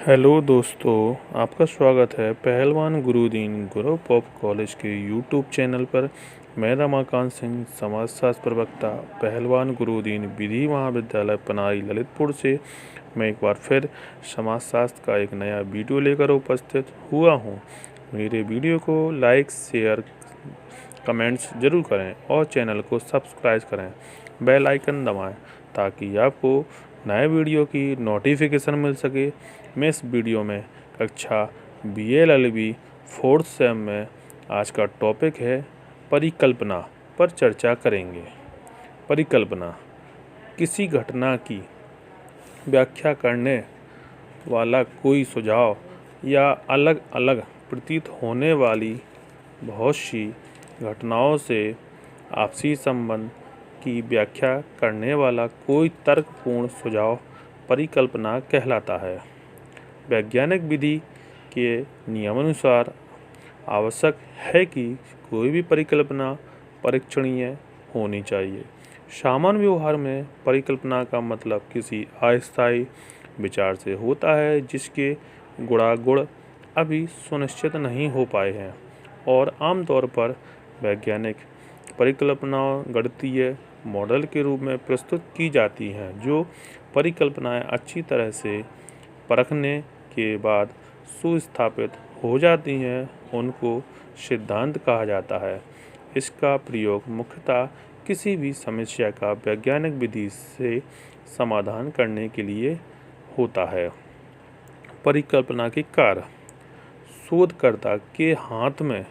Hello दोस्तों, आपका स्वागत है पहलवान गुरुदीन ग्रुप ऑफ कॉलेज के यूट्यूब चैनल पर। मैं रमाकांत सिंह, समाजशास्त्र प्रवक्ता, पहलवान गुरुदीन विधि महाविद्यालय पनाई ललितपुर से मैं एक बार फिर समाजशास्त्र का एक नया वीडियो लेकर उपस्थित हुआ हूं। मेरे वीडियो को लाइक, शेयर, कमेंट्स जरूर करें और चैनल को सब्सक्राइब करें, बेल आइकन दबाएं ताकि आपको नए वीडियो की नोटिफिकेशन मिल सके। मैं इस वीडियो में कक्षा BLLB 4th सेम में आज का टॉपिक है परिकल्पना पर चर्चा करेंगे। परिकल्पना किसी घटना की व्याख्या करने वाला कोई सुझाव या अलग अलग प्रतीत होने वाली बहुत सी घटनाओं से आपसी संबंध की व्याख्या करने वाला कोई तर्कपूर्ण सुझाव परिकल्पना कहलाता है। वैज्ञानिक विधि के नियमानुसार आवश्यक है कि कोई भी परिकल्पना परीक्षणीय होनी चाहिए। सामान्य व्यवहार में परिकल्पना का मतलब किसी अस्थायी विचार से होता है जिसके गुणागुण अभी सुनिश्चित नहीं हो पाए हैं, और आमतौर पर वैज्ञानिक परिकल्पनाओं गणितीय मॉडल के रूप में प्रस्तुत की जाती हैं। जो परिकल्पनाएं अच्छी तरह से परखने के बाद सुस्थापित हो जाती हैं उनको सिद्धांत कहा जाता है। इसका प्रयोग मुख्यतः किसी भी समस्या का वैज्ञानिक विधि से समाधान करने के लिए होता है। परिकल्पना के कार्य। शोधकर्ता के हाथ में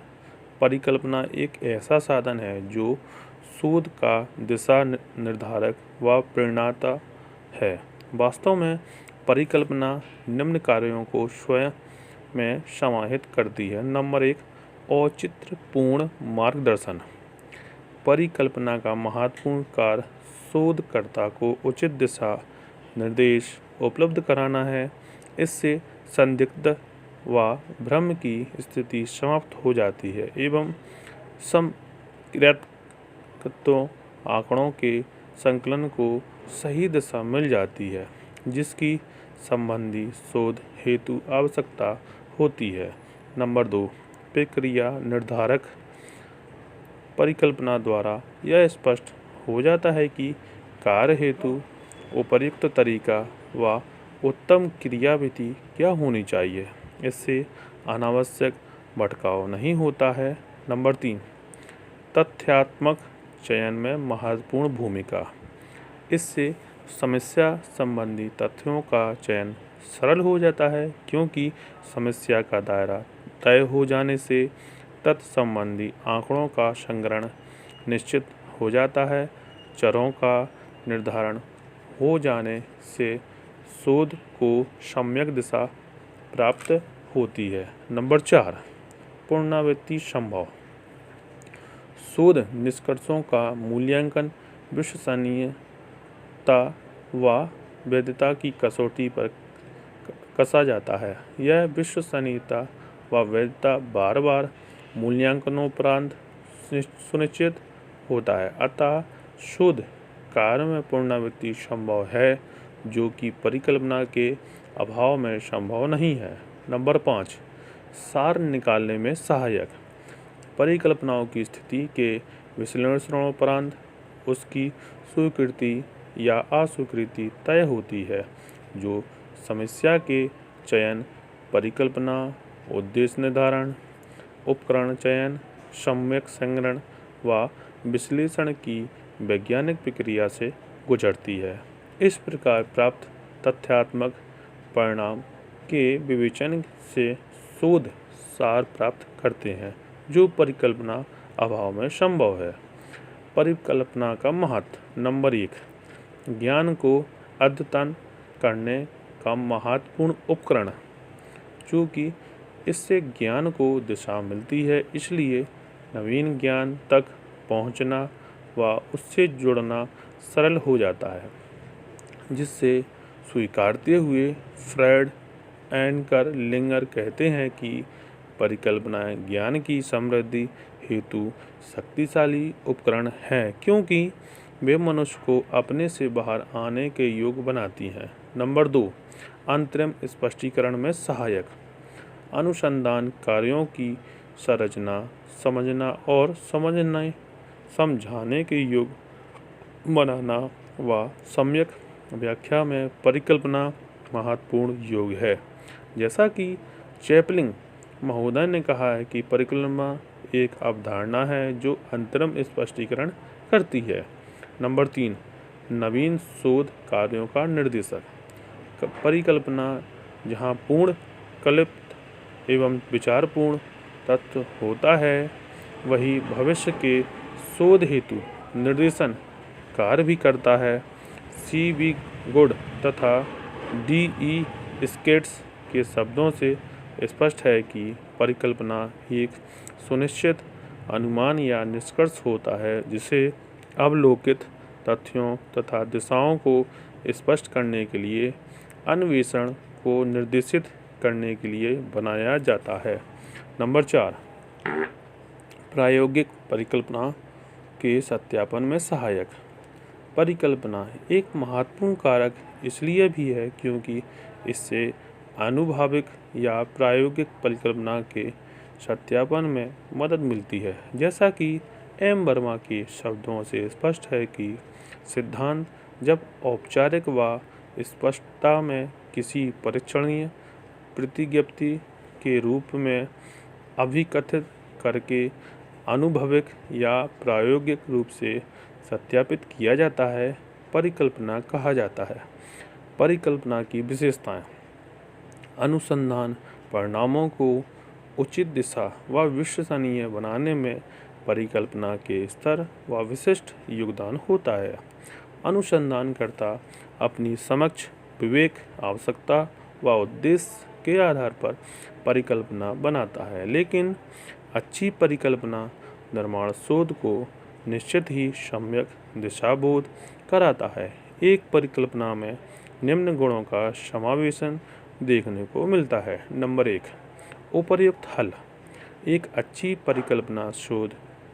परिकल्पना एक ऐसा साधन है जो शोध का दिशा निर्धारक व प्रेरणाता है। वास्तव में परिकल्पना निम्न कार्यों को स्वयं में समाहित करती है। नंबर 1, औचित्यपूर्ण मार्गदर्शन। परिकल्पना का महत्वपूर्ण कार्य शोधकर्ता को उचित दिशा निर्देश उपलब्ध कराना है। इससे संदिग्ध व भ्रम की स्थिति समाप्त हो जाती है एवं समक्रमित आंकड़ों के संकलन को सही दिशा मिल जाती है जिसकी संबंधी शोध हेतु आवश्यकता होती है। नंबर 2, प्रक्रिया निर्धारक। परिकल्पना द्वारा यह स्पष्ट हो जाता है कि कार्य हेतु उपयुक्त तरीका व उत्तम क्रियाविधि क्या होनी चाहिए। इससे अनावश्यक भटकाव नहीं होता है। नंबर 3, तथ्यात्मक चयन में महत्वपूर्ण भूमिका। इससे समस्या संबंधी तथ्यों का चयन सरल हो जाता है क्योंकि समस्या का दायरा तय हो जाने से तथ्य संबंधी आंकड़ों का संग्रहण निश्चित हो जाता है। चरों का निर्धारण हो जाने से शोध को सम्यक दिशा प्राप्त होती है। नंबर 4, पुनरावृत्ति संभव। शोध निष्कर्षों का मूल्यांकन विश्वसनीयता व वैधता की कसौटी पर कसा जाता है। यह विश्वसनीयता व वैधता बार बार मूल्यांकनोपरांत सुनिश्चित होता है। अतः शोध कार्य में पुनरावृत्ति संभव है जो कि परिकल्पना के अभाव में संभव नहीं है। नंबर 5, सार निकालने में सहायक। परिकल्पनाओं की स्थिति के विश्लेषणोपरांत उसकी स्वीकृति या अस्वीकृति तय होती है। जो समस्या के चयन, परिकल्पना, उद्देश्य निर्धारण, उपकरण चयन, सम्यक संग्रहण व विश्लेषण की वैज्ञानिक प्रक्रिया से गुजरती है। इस प्रकार प्राप्त तथ्यात्मक परिणाम के विवेचन से शोध सार प्राप्त करते हैं जो परिकल्पना अभाव में संभव है। परिकल्पना का महत्व। नंबर 1, ज्ञान को अद्यतन करने का महत्वपूर्ण उपकरण। चूँकि इससे ज्ञान को दिशा मिलती है इसलिए नवीन ज्ञान तक पहुँचना व उससे जुड़ना सरल हो जाता है, जिससे स्वीकारते हुए फ्रेड एंकर लिंगर कहते हैं कि परिकल्पनाएं ज्ञान की समृद्धि हेतु शक्तिशाली उपकरण हैं क्योंकि वे मनुष्य को अपने से बाहर आने के योग्य बनाती हैं। नंबर 2, अंतरिम स्पष्टीकरण में सहायक। अनुसंधान कार्यों की संरचना समझना और समझाने के योग्य बनाना व सम्यक व्याख्या में परिकल्पना महत्वपूर्ण योग है। जैसा कि चैपलिन महोदय ने कहा है कि परिकल्पना एक अवधारणा है जो अंतरिम स्पष्टीकरण करती है। नंबर 3, नवीन शोध कार्यों का निर्देशक। परिकल्पना जहाँ पूर्ण, कल्पित एवं विचारपूर्ण तत्व होता है, वही भविष्य के शोध हेतु निर्देशन कार्य भी करता है। C.V. गुड तथा D.E. स्केट्स के शब्दों से स्पष्ट है कि परिकल्पना एक सुनिश्चित अनुमान या निष्कर्ष होता है जिसे अवलोकित तथ्यों तथा दिशाओं को स्पष्ट करने के लिए अन्वेषण को निर्देशित करने के लिए बनाया जाता है। नंबर 4, प्रायोगिक परिकल्पना के सत्यापन में सहायक। परिकल्पना एक महत्वपूर्ण कारक इसलिए भी है क्योंकि इससे आनुभविक या प्रायोगिक परिकल्पना के सत्यापन में मदद मिलती है। जैसा कि M. वर्मा के शब्दों से स्पष्ट है कि सिद्धांत जब औपचारिक व स्पष्टता में किसी परीक्षणीय प्रतिज्ञप्ति के रूप में अभिकथित करके आनुभविक या प्रायोगिक रूप से सत्यापित किया जाता है, परिकल्पना कहा जाता है। परिकल्पना की विशेषताएं। अनुसंधान परिणामों को उचित दिशा व विश्वसनीय बनाने में परिकल्पना के स्तर व विशिष्ट योगदान होता है। अनुसंधानकर्ता अपनी समझ, विवेक, आवश्यकता व उद्देश्य के आधार पर परिकल्पना बनाता है, लेकिन अच्छी परिकल्पना निर्माण शोध को निश्चित ही सम्यक दिशाबोध कराता है। एक परिकल्पना में निम्न गुणों का समावेशन देखने को मिलता है। नंबर 1, उपर्युक्त हल। एक अच्छी परिकल्पना शोध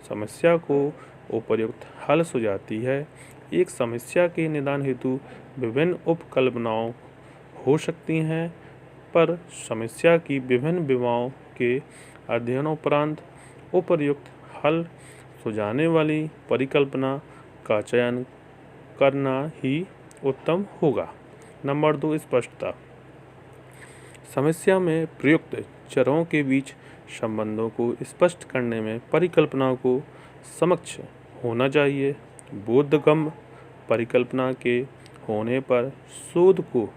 समस्या को उपर्युक्त हल सुझाती है। एक समस्या के निदान हेतु विभिन्न उपकल्पनाओं हो सकती हैं, पर समस्या की विभिन्न विधाओं के अध्ययनोपरांत उपर्युक्त हल सुझाने वाली परिकल्पना का चयन करना ही उत्तम होगा। नंबर 2, स्पष्टता। समस्या में प्रयुक्त चरों के बीच संबंधों को स्पष्ट करने में परिकल्पना को समक्ष होना चाहिए। बोधगम्य परिकल्पना के होने पर शोध को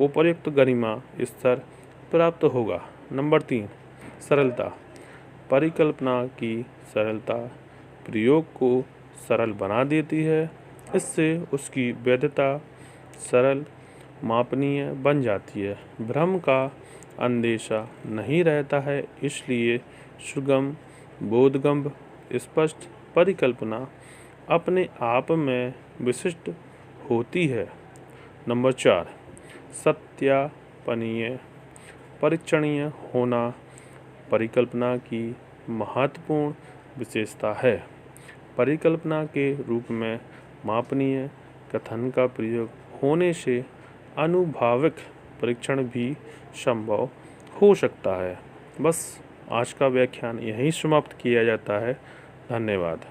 उपर्युक्त गरिमा स्तर प्राप्त होगा। नंबर 3, सरलता। परिकल्पना की सरलता प्रयोग को सरल बना देती है। इससे उसकी वैधता सरल, मापनीय बन जाती है। भ्रम का अंदेशा नहीं रहता है, इसलिए सुगम, बोधगम्य, स्पष्ट परिकल्पना अपने आप में विशिष्ट होती है। नंबर 4, सत्यापनीय, परीक्षणीय होना परिकल्पना की महत्वपूर्ण विशेषता है। परिकल्पना के रूप में मापनीय कथन का प्रयोग होने से आनुभविक परीक्षण भी संभव हो सकता है। बस आज का व्याख्यान यहीं समाप्त किया जाता है। धन्यवाद।